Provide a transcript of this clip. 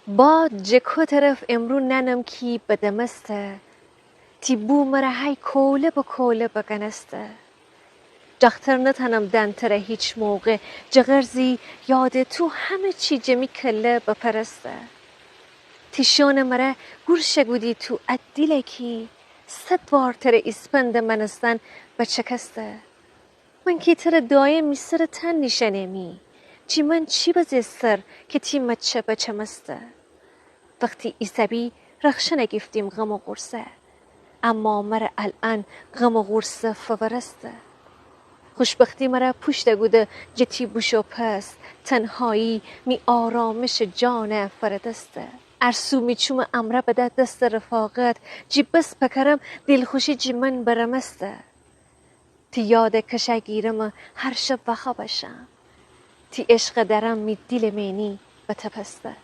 با جکو طرف امرو ننم کی بدمسته تی بو مره های کوله با کوله بگنسته جختر نتنم دنتره هیچ موقع جغرزی یاد تو همه چی جمی کله بپرسته تیشون مره گرشه گودی تو ادیله کی 100 بار تره اسپند منستن بچکسته من کی تره دایم میسر تن نیشنمی چی من چی بزستر که تی مچه بچمسته وقتی ایسابی رخشن گفتیم غم و غرسه اما مره الان غم و غرسه فورسته خوشبختی مرا پشت گوده جتی بوشو پس تنهایی می آرامش جان فردسته ارسو می چوم امره بده دست رفاقت جی بس پکرم دلخوشی جی من برمسته تی یاد کشه گیرم هر شب وخا بشم تی عشق درم می دل منی بتپسته